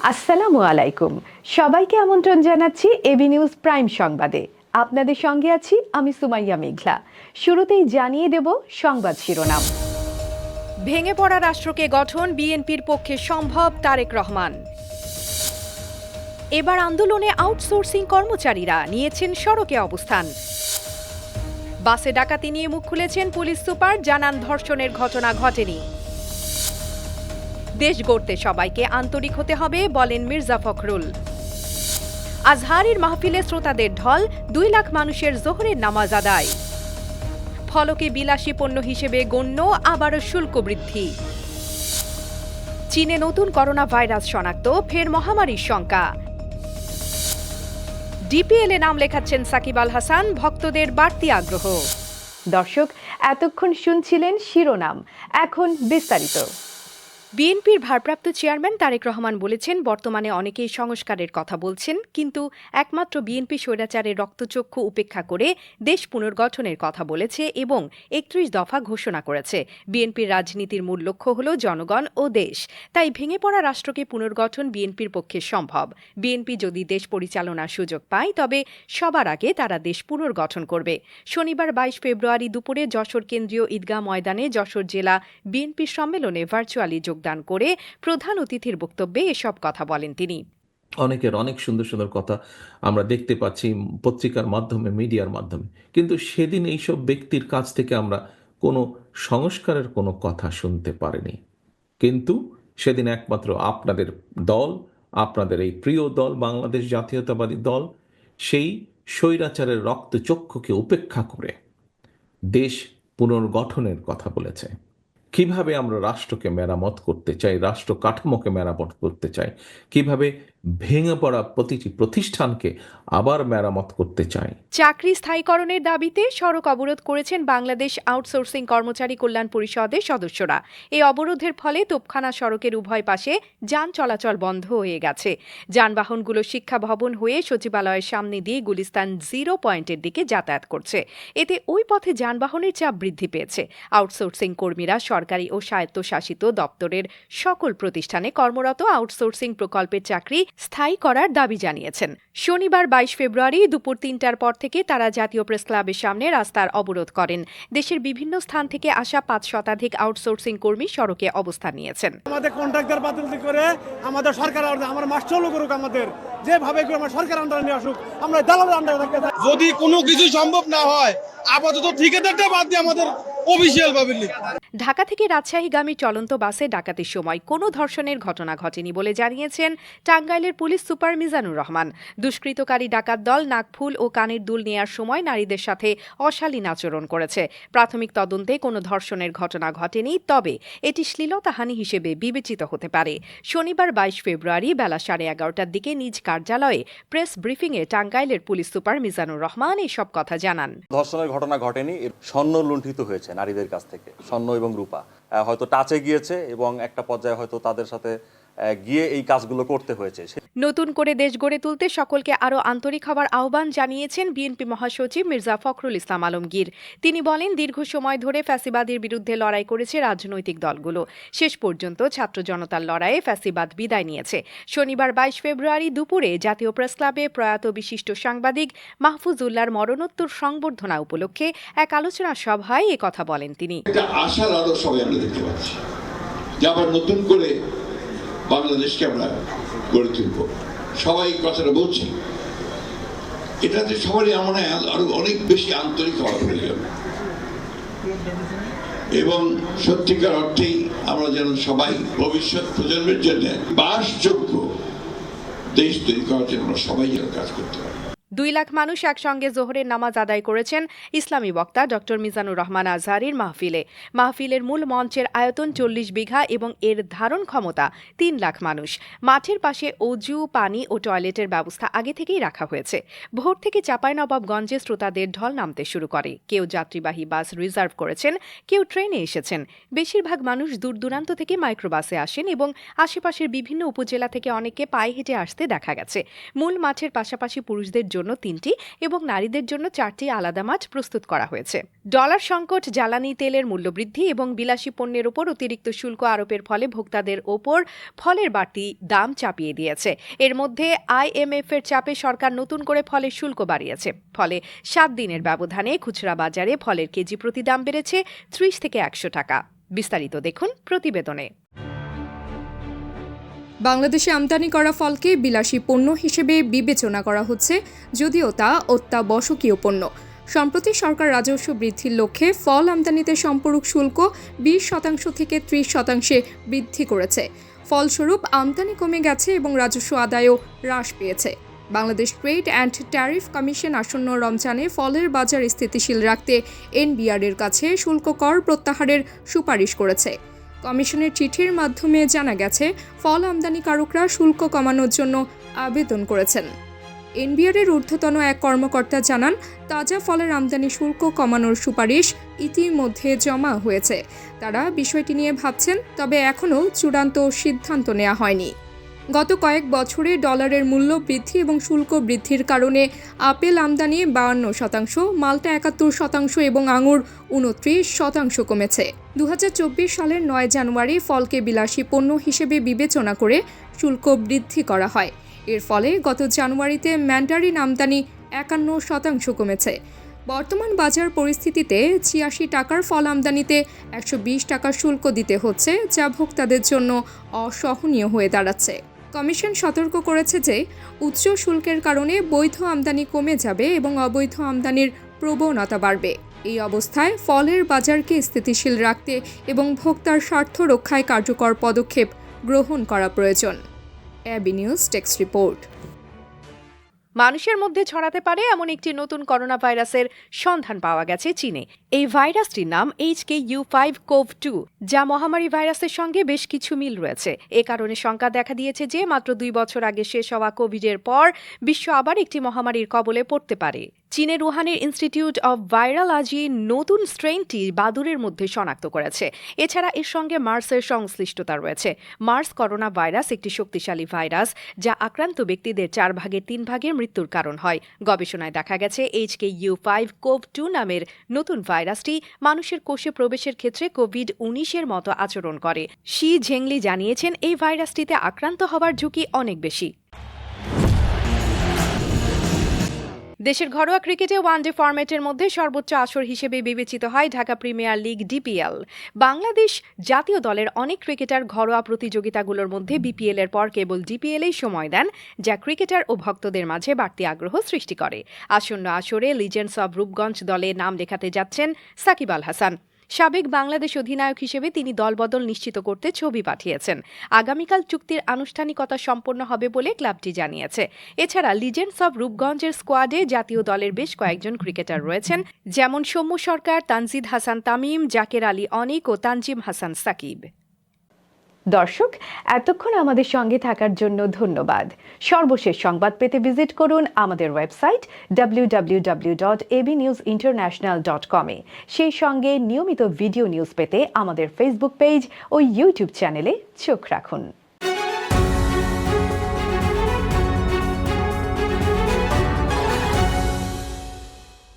আসসালামু আলাইকুম। সবাইকে আমন্ত্রণ জানাচ্ছি এবি নিউজ প্রাইম সংবাদে। আপনাদের সঙ্গে আছি আমি সুমাইয়া মেঘলা। শুরুতেই জানিয়ে দেব সংবাদ শিরোনাম। ভেঙে পড়া রাষ্ট্রকে গঠন বিএনপির পক্ষে সম্ভব, তারেক রহমান। এবার আন্দোলনে আউটসোর্সিং কর্মচারীরা নিয়েছেন সড়কে অবস্থান। বাসে ডাকাতি নিয়ে মুখ খুলেছেন পুলিশ সুপার, জানান ধর্ষণের ঘটনা ঘটেনি। দেশ গড়তে সবাইকে আন্তরিক হতে হবে, বলেন মির্জা ফখরুল। আজহারের মাহফিলে শ্রোতাদের ঢল, 2 লাখ মানুষের জোহরের নামাজ আদায়। ফলকে বিলাসী পণ্য হিসেবে গণ্য, আবারও শুল্ক বৃদ্ধি। চীনে নতুন করোনা ভাইরাস শনাক্ত, ফের মহামারীর শঙ্কা। ডিপিএলে নাম লেখাচ্ছেন সাকিব আল হাসান, ভক্তদের বাড়তি আগ্রহ। দর্শক, এতক্ষণ শুনছিলেন শিরোনাম, এখন বিস্তারিত। বিএনপির ভারপ্রাপ্ত চেয়ারম্যান তারেক রহমান বলেছেন, বর্তমানে অনেকেই সংস্কারের কথা বলছেন, কিন্তু একমাত্র বিএনপি স্বৈরাচারের রক্তচক্ষু উপেক্ষা করে দেশ পুনর্গঠনের কথা বলেছে এবং 31 দফা ঘোষণা করেছে। বিএনপির রাজনীতির মূল লক্ষ্য হল জনগণ ও দেশ। তাই ভেঙে পড়া রাষ্ট্রকে পুনর্গঠন বিএনপির পক্ষে সম্ভব। বিএনপি যদি দেশ পরিচালনার সুযোগ পায়, তবে সবার আগে তারা দেশ পুনর্গঠন করবে। শনিবার 22 ফেব্রুয়ারি দুপুরে যশোর কেন্দ্রীয় ঈদগাহ ময়দানে যশোর জেলা বিএনপি সম্মেলনে ভার্চুয়ালি যোগদান করে প্রধান অতিথির বক্তব্যে এসব কথা বলেন তিনি। অনেকের অনেক সুন্দর সুন্দর কথা আমরা দেখতে পাচ্ছি পত্রিকার মাধ্যমে, মিডিয়ার মাধ্যমে, কিন্তু সেদিন এইসব ব্যক্তির কাছ থেকে আমরা কোনো সংস্কারের কোনো কথা শুনতে পারিনি। কিন্তু সেদিন একমাত্র আপনাদের দল, আপনাদের এই প্রিয় দল বাংলাদেশ জাতীয়তাবাদী দল, সেই স্বৈরাচারের রক্তচক্ষুকে উপেক্ষা করে দেশ পুনর্গঠনের কথা বলেছে। কিভাবে আমরা রাষ্ট্রকে মেরামত করতে চাই, রাষ্ট্র কাঠামোকে মেরামত করতে চাই, কিভাবে ভেঙে পড়া প্রতিটি প্রতিষ্ঠানকে আবার মেরামত করতে চাই। চাকরি স্থায়ীকরণের দাবিতে সড়ক অবরোধ করেছেন বাংলাদেশ আউটসোর্সিং কর্মচারী কল্যাণ পরিষদের সদস্যরা। এই অবরোধের ফলে তোপখানা সড়কের উভয় পাশে যান চলাচল বন্ধ হয়ে গেছে। যানবাহনগুলো শিক্ষা ভবন হয়ে সচিবালয়ের সামনে দিয়ে গুলিস্তান 0 পয়েন্টের দিকে যাতায়াত করছে। এতে ওই পথে যানবাহনের চাপ বৃদ্ধি পেয়েছে। আউটসোর্সিং কর্মীরা সরকারি ও স্বায়ত্তশাসিত দপ্তরের সকল প্রতিষ্ঠানে কর্মরত আউটসোর্সিং প্রকল্পের চাকরি স্থায়ী করার দাবি জানিয়েছেন। শনিবার 22 ফেব্রুয়ারি দুপুর 3টার পর থেকে তারা জাতীয় প্রেস ক্লাবের সামনে রাস্তার অবরোধ করেন। দেশের বিভিন্ন স্থান থেকে আসা 5 শতাধিক আউটসোর্সিং কর্মী সড়কে অবস্থান নিয়েছেন। আমাদের কন্ট্রাক্টর বাতিল করে আমাদের সরকার, আমার মাস্টার চালু করুক, আমাদের যেভাবে আমরা সরকার আন্ডারে নিয়ে আসুক, আমরা দালালের আন্ডারে থাকতে চাই। যদি কোনো কিছু সম্ভব না হয়, আপাতত ঠিকাদারটা বাদ দিয়ে আমাদের অফিসিয়াল ভাবে ঢাকা থেকে রাজশাহীগামী চলন্ত বাসে ডাকাতির সময় কোনো ধর্ষণের ঘটনা ঘটেনি বলে জানিয়েছেন টাঙ্গাইলের পুলিশ সুপার মিজানুর রহমান। দুষ্কৃতকারী ডাকাত দল নাকফুল ও কানের দুল নেয়ার সময় নারীদের সাথে অশালীন আচরণ করেছে। প্রাথমিক তদন্তে কোনো ধর্ষণের ঘটনা ঘটেনি, তবে এটি শ্লীলতাহানি হিসেবে বিবেচিত হতে পারে। শনিবার 22 ফেব্রুয়ারি বেলা 11:30টার দিকে নিজ কার্যালয়ে প্রেস ব্রিফিংয়ে টাঙ্গাইলের পুলিশ সুপার মিজানুর রহমান এসব কথা জানান। ধর্ষণের ঘটনা ঘটেনি, স্বর্ণ লুণ্ঠিত হয়েছে নারীদের কাছ থেকে, স্বর্ণ এবং রূপা হয়তো টাচে গিয়েছে এবং একটা পর্যায়ে হয়তো তাদের সাথে গিয়ে এই কাজগুলো করতে হয়েছে। নতুন করে দেশ গড়ে তুলতে সকলকে আরও আন্তরিক হওয়ার আহ্বান জানিয়েছেন বিএনপি মহাসচিব মির্জা ফখরুল ইসলাম আলমগীর। তিনি বলেন, দীর্ঘ সময় ধরে ফ্যাসিবাদের বিরুদ্ধে লড়াই করেছে রাজনৈতিক দলগুলো। শেষ পর্যন্ত ছাত্র জনতার লড়াইয়ে ফ্যাসিবাদ বিদায় নিয়েছে। শনিবার 22 ফেব্রুয়ারি দুপুরে জাতীয় প্রেস ক্লাবে প্রয়াত বিশিষ্ট সাংবাদিক মাহফুজুল্লাহর মরণোত্তর সংবর্ধনা উপলক্ষে এক আলোচনা সভায় কথা বলেন তিনি। আশার আলো সবাই আমরা দেখতে পাচ্ছি যে আবার নতুন করে বাংলাদেশকে আমরা গড়ে তুলব। সবাই কথাটা বলছি, এটাতে সবারই আমার আরো অনেক বেশি আন্তরিক হওয়া প্রয়োজন এবং সত্যিকার অর্থেই আমরা যেন সবাই ভবিষ্যৎ প্রজন্মের জন্য বাসযোগ্য দেশ তৈরি করার জন্য আমরা সবাই যেন কাজ করতে পারি। 2 লাখ মানুষ একসঙ্গে জোহরের নামাজ আদায় করেছেন ইসলামী বক্তা ডক্টর মিজানুর রহমান আজহারীর মাহফিলে। মাহফিলের মূল মঞ্চের আয়তন 40 বিঘা এবং এর ধারণ ক্ষমতা 3 লাখ মানুষ। মাঠের পাশে অজু, পানি ও টয়লেটের ব্যবস্থা আগে থেকেই রাখা হয়েছে। ভোর থেকে চাঁপাইনবাবগঞ্জে শ্রোতাদের ঢল নামতে শুরু করে। কেউ যাত্রীবাহী বাস রিজার্ভ করেছেন, কেউ ট্রেনে এসেছেন। বেশিরভাগ মানুষ দূর দূরান্ত থেকে মাইক্রোবাসে আসেন এবং আশেপাশের বিভিন্ন উপজেলা থেকে অনেকে পায়ে হেঁটে আসতে দেখা গেছে। মূল মাঠের পাশাপাশি পুরুষদের জন্য জন্য 3টি এবং নারীদের জন্য 4টি আলাদা মাঠ প্রস্তুত করা হয়েছে। ডলার সংকট, জ্বালানি তেলের মূল্যবৃদ্ধি এবং বিলাসী পণ্যের ওপর অতিরিক্ত শুল্ক আরোপের ফলে ভোক্তাদের ওপর ফলের বাড়তি দাম চাপিয়ে দিয়েছে। এর মধ্যে IMF-এর চাপে সরকার নতুন করে ফলের শুল্ক বাড়িয়েছে। ফলে 7 দিনের ব্যবধানে খুচরা বাজারে ফলের কেজি প্রতি দাম বেড়েছে 30 থেকে 100 টাকা। বিস্তারিত দেখুন প্রতিবেদনে। বাংলাদেশে আমদানি করা ফলকে বিলাসী পণ্য হিসেবে বিবেচনা করা হচ্ছে, যদিও তা অত্যাবশ্যকীয় পণ্য। সম্প্রতি সরকার রাজস্ব বৃদ্ধির লক্ষ্যে ফল আমদানিতে সম্পূরক শুল্ক 20% থেকে 30% বৃদ্ধি করেছে। ফলস্বরূপ আমদানি কমে গেছে এবং রাজস্ব আদায়ও হ্রাস পেয়েছে। Bangladesh trade and tariff commission আসন্ন রমজানে ফলের বাজার স্থিতিশীল রাখতে NBR-এর কাছে শুল্ক কর প্রত্যাহারের সুপারিশ করেছে। কমিশনের চিঠির মাধ্যমে জানা গেছে, ফল আমদানিকারকরা শুল্ক কমানোর জন্য আবেদন করেছেন। NBR-এর ঊর্ধ্বতন এক কর্মকর্তা জানান, তাজা ফলের আমদানি শুল্ক কমানোর সুপারিশ ইতিমধ্যে জমা হয়েছে। তারা বিষয়টি নিয়ে ভাবছেন, তবে এখনও চূড়ান্ত সিদ্ধান্ত নেওয়া হয়নি। গত কয়েক বছরে ডলারের মূল্য বৃদ্ধি এবং শুল্ক বৃদ্ধির কারণে আপেল আমদানি 52%, মাল্টা 71% এবং আঙুর 29% কমেছে। 2024 সালের 9 জানুয়ারি ফলকে বিলাসী পণ্য হিসেবে বিবেচনা করে শুল্ক বৃদ্ধি করা হয়। এর ফলে গত জানুয়ারিতে ম্যান্ডারিন আমদানি 51% কমেছে। বর্তমান বাজার পরিস্থিতিতে 86 টাকার ফল আমদানিতে 120 টাকা শুল্ক দিতে হচ্ছে, যা ভোক্তাদের জন্য অসহনীয় হয়ে দাঁড়াচ্ছে। কমিশন সতর্ক করেছে যে উচ্চ শুল্কের কারণে বৈধ আমদানি কমে যাবে এবং অবৈধ আমদানির প্রবণতা বাড়বে। এই অবস্থায় ফলের বাজারকে স্থিতিশীল রাখতে এবং ভোক্তার স্বার্থ রক্ষায় কার্যকর পদক্ষেপ গ্রহণ করা প্রয়োজন। A B news text report. মানুষের মধ্যে ছড়াতে পারে এমন একটি নতুন করোনা ভাইরাসের সন্ধান পাওয়া গেছে চীনে। এই ভাইরাসটির নাম HKU5CoV2, যা মহামারী ভাইরাসের সঙ্গে বেশ কিছু মিল রয়েছে। এ কারণে শঙ্কা দেখা দিয়েছে যে মাত্র 2 বছর আগে শেষ হওয়া কোভিডের পর বিশ্ব আবার একটি মহামারীর কবলে পড়তে পারে। চীনের উহানের ইনস্টিটিউট অব ভাইরালজি নতুন স্ট্রেইনটি বাদুড়ের মধ্যে শনাক্ত করেছে। এছাড়া এর সঙ্গে মার্সের সংশ্লিষ্টতা রয়েছে। মার্স করোনা ভাইরাস একটি শক্তিশালী ভাইরাস, যা আক্রান্ত ব্যক্তিদের 4 ভাগের 3 ভাগের মৃত্যুর কারণ হয়। গবেষণায় দেখা গেছে HKU5CoV2 নামের নতুন ভাইরাসটি মানুষের কোষে প্রবেশের ক্ষেত্রে কোভিড-19-এর মতো আচরণ করে। শি ঝেংলি জানিয়েছেন, এই ভাইরাসটিতে আক্রান্ত হওয়ার ঝুঁকি অনেক বেশি। দেশের ঘরোয়া ক্রিকেটে ওয়ানডে ফরম্যাটের মধ্যে সর্বোচ্চ আসর হিসেবে বিবেচিত হয় Dhaka premier league DPL। Bangladesh জাতীয় দলের অনেক ক্রিকেটার ঘরোয়া প্রতিযোগিতাগুলোর মধ্যে BPL-এর পর কেবল DPL-এই সময় দেন, যা ক্রিকেটার ও ভক্তদের মাঝে বাড়তি আগ্রহ সৃষ্টি করে। আসন্ন আসরে লিজেন্ডস অব রূপগঞ্জ দলে নাম লেখাতে যাচ্ছেন সাকিব আল হাসান। সাবেক বাংলাদেশ অধিনায়ক হিসেবে তিনি দলবদল নিশ্চিত করতে ছবি পাঠিয়েছেন। আগামীকাল চুক্তির আনুষ্ঠানিকতা সম্পন্ন হবে বলে ক্লাবটি জানিয়েছে। এছাড়া লিজেন্ডস অব রূপগঞ্জের স্কোয়াডে জাতীয় দলের বেশ কয়েকজন ক্রিকেটার রয়েছেন, যেমন সৌম্য সরকার, তানজিদ হাসান তামিম, জাকের আলী অনিক ও তানজিম হাসান সাকিব। দর্শক, এতক্ষণ আমাদের সঙ্গে থাকার জন্য ধন্যবাদ। সর্বশেষ সংবাদ পেতে ভিজিট করুন আমাদের ওয়েবসাইট www.abnewsinternational.com-এ। সেই সঙ্গে নিয়মিত ভিডিও নিউজ পেতে আমাদের ফেসবুক পেজ ও ইউটিউব চ্যানেলে চোখ রাখুন।